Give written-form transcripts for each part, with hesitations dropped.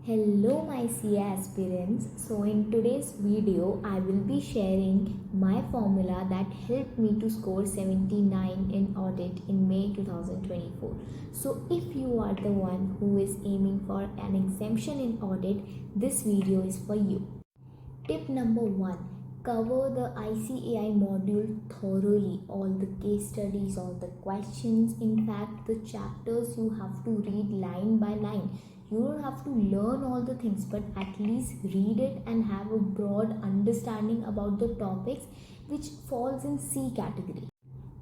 Hello my CA aspirants. So in today's video I will be sharing my formula that helped me to score 79 in audit in May 2024. So if you are the one who is aiming for an exemption in audit, this video is for you. Tip number 1, cover the ICAI module thoroughly, all the case studies, all the questions, in fact the chapters you have to read line by line. You don't have to learn all the things, but at least read it and have a broad understanding about the topics which falls in C category.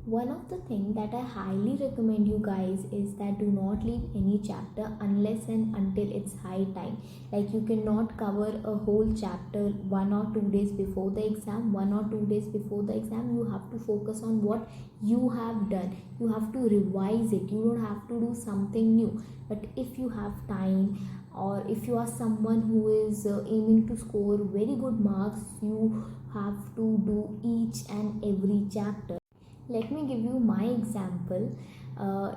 One of the things that I highly recommend you guys is that do not leave any chapter unless and until it's high time. Like you cannot cover a whole chapter 1 or 2 days before the exam, 1 or 2 days before the exam. You have to focus on what you have done. You have to revise it. You don't have to do something new. But if you have time, or if you are someone who is aiming to score very good marks, you have to do each and every chapter. Let me give you my example.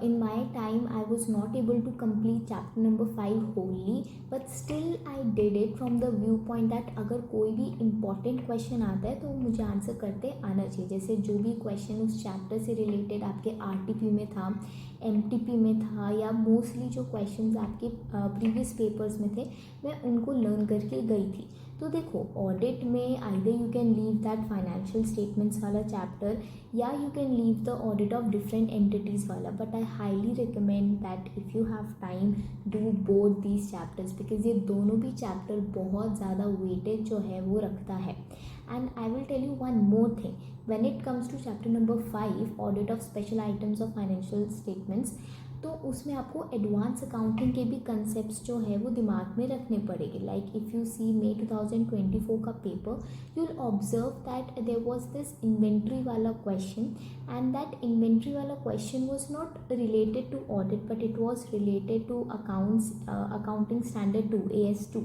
In my time, I was not able to complete chapter number 5 wholly, but still I did it from the viewpoint that अगर कोई भी important question आता है तो मुझे answer करते आना चाहिए. जैसे जो भी question उस chapter से related आपके RTP में था, MTP में था, या मोस्टली जो questions आपके previous papers में थे, मैं उनको learn करके गई थी. तो देखो, ऑडिट में either you can leave that financial statements वाला चैप्टर, या you can leave the audit of different entities वाला. But I highly recommend that if you have time do both these chapters, because ये दोनों भी chapter बहुत ज़्यादा weightage जो है वो रखता है. And I will tell you one more thing. When it comes to chapter number 5, audit of special items of financial statements, तो उसमें आपको एडवांस अकाउंटिंग के भी कंसेप्ट्स जो है वो दिमाग में रखने पड़ेंगे. Like if you see May 2024 का paper, you will observe that there was this inventory वाला क्वेश्चन, एंड दैट इन्वेंट्री वाला question was not related to audit, but it was related to accounting standard 2 AS2.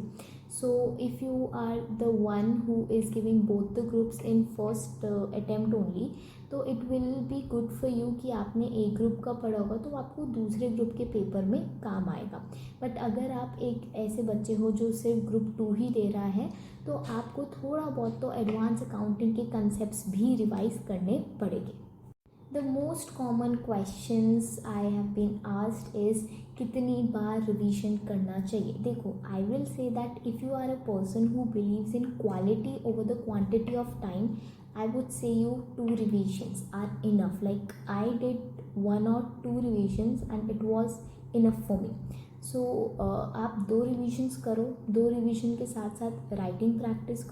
So if you are the one who is giving both the groups in first attempt only, तो it will be good for you कि आपने एक group का पढ़ा होगा तो आपको दूसरे ग्रुप के पेपर में काम आएगा. बट अगर आप एक ऐसे बच्चे हो जो सिर्फ ग्रुप 2 ही दे रहा है, तो आपको थोड़ा बहुत तो एडवांस अकाउंटिंग के कंसेप्ट्स भी रिवाइज करने पड़ेंगे. The most common questions I have been asked is कितनी बार रिवीजन करना चाहिए. देखो, I will say that if you are a person who believes in quality over the quantity of time, I would say you 2 revisions are enough. Like I did 1 or 2 revisions and it was enough for me. So आप 2 revisions करो, 2 revision के साथ साथ writing practice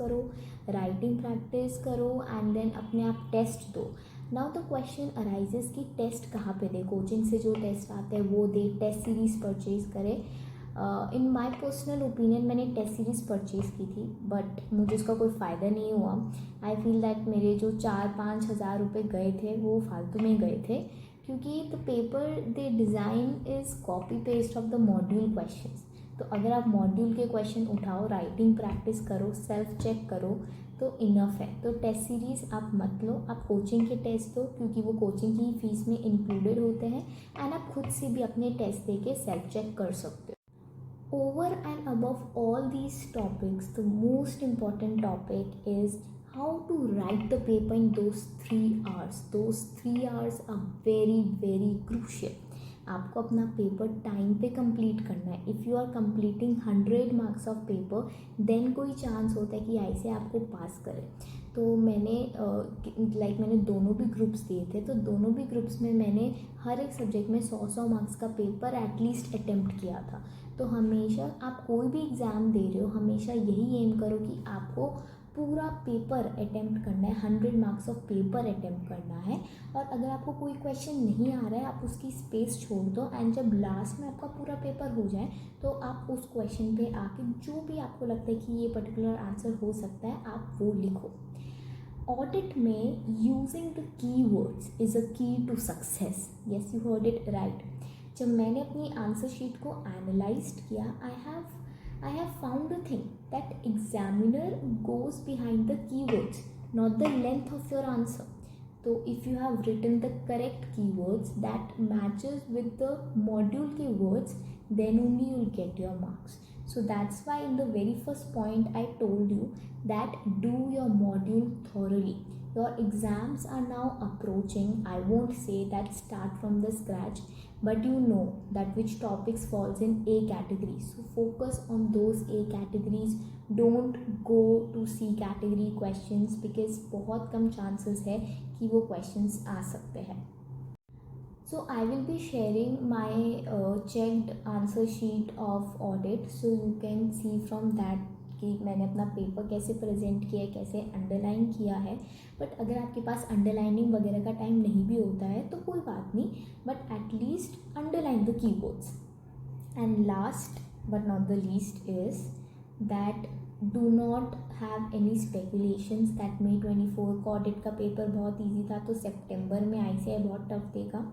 करो and then अपने आप test दो. Now the question arises कि टेस्ट कहाँ पे दे. कोचिंग से जो टेस्ट आते हैं वो दे, टेस्ट सीरीज़ परचेज करें. इन माई पर्सनल ओपिनियन मैंने टेस्ट सीरीज़ परचेज़ की थी, बट मुझे उसका कोई फ़ायदा नहीं हुआ. आई फील दैट मेरे जो 4-5 हज़ार रुपये गए थे वो फालतू में गए थे, क्योंकि the paper they design is copy paste of the module questions. तो अगर आप मॉड्यूल के क्वेश्चन उठाओ, राइटिंग प्रैक्टिस करो, सेल्फ चेक करो, तो इनफ है. तो टेस्ट सीरीज़ आप मत लो, आप कोचिंग के टेस्ट दो, क्योंकि वो कोचिंग की फीस में इंक्लूडेड होते हैं, एंड आप खुद से भी अपने टेस्ट दे के सेल्फ चेक कर सकते हो. Over and above all these topics, the most important topic is how to write the paper in those 3 hours. Those 3 hours are very very crucial. आपको अपना पेपर टाइम पे कंप्लीट करना है. If you are completing 100 marks of paper, then कोई chance होता है कि ऐसे आपको पास करें. तो मैंने मैंने दोनों भी ग्रुप्स दिए थे, तो दोनों भी ग्रुप्स में मैंने हर एक सब्जेक्ट में 100 मार्क्स का पेपर एटलीस्ट अटेम्प्ट किया था. तो हमेशा आप कोई भी एग्ज़ाम दे रहे हो, हमेशा यही एम करो कि आपको पूरा पेपर अटेम्प्ट करना है, 100 मार्क्स ऑफ पेपर अटेम्प्ट करना है. और अगर आपको कोई क्वेश्चन नहीं आ रहा है, आप उसकी स्पेस छोड़ दो, एंड जब लास्ट में आपका पूरा पेपर हो जाए तो आप उस क्वेश्चन पे आके जो भी आपको लगता है कि ये पर्टिकुलर आंसर हो सकता है, आप वो लिखो. ऑडिट में using the keywords is a key to success. Yes, you heard it right. जब मैंने अपनी आंसर शीट को एनालाइज किया, I have found the thing that examiner goes behind the keywords, not the length of your answer. तो if you have written the correct keywords that matches with the module के words, then only you will get your marks. So that's why in the very first point I told you that do your module thoroughly. Your exams are now approaching. I won't say that start from the scratch, but you know that which topics falls in A category. So focus on those A categories. Don't go to C category questions because बहुत कम chances है कि वो questions आ सकते हैं. So I will be sharing my checked answer sheet of audit, so you can see from that कि मैंने अपना paper कैसे प्रेजेंट किया है, कैसे अंडरलाइन किया है. बट अगर आपके पास अंडरलाइनिंग वगैरह का टाइम नहीं भी होता है तो कोई बात नहीं, but at least underline the keywords. And last but not the least is that do not have any speculations that May 24 का ऑडिट का पेपर बहुत ईजी था तो सितंबर में ICAI बहुत टफ देगा.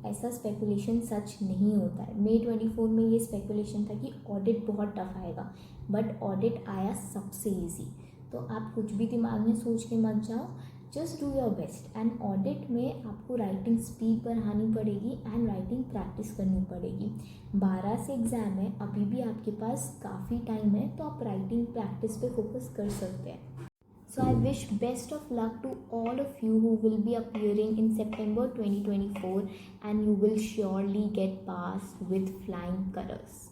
ऐसा स्पेकुलेशन सच नहीं होता है. May 24 में ये स्पेकुलेशन था कि ऑडिट बहुत टफ आएगा, बट ऑडिट आया सबसे ईजी. तो आप कुछ भी दिमाग में सोच के मत जाओ, just do your best. And audit में आपको राइटिंग स्पीड बढ़ानी पड़ेगी एंड राइटिंग प्रैक्टिस करनी पड़ेगी. 12 से एग्ज़ाम है, अभी भी आपके पास काफ़ी टाइम है, तो आप राइटिंग प्रैक्टिस पे फोकस कर सकते हैं. So I wish best of luck to all of you who will be appearing in September 2024, and you will surely get passed with flying colors.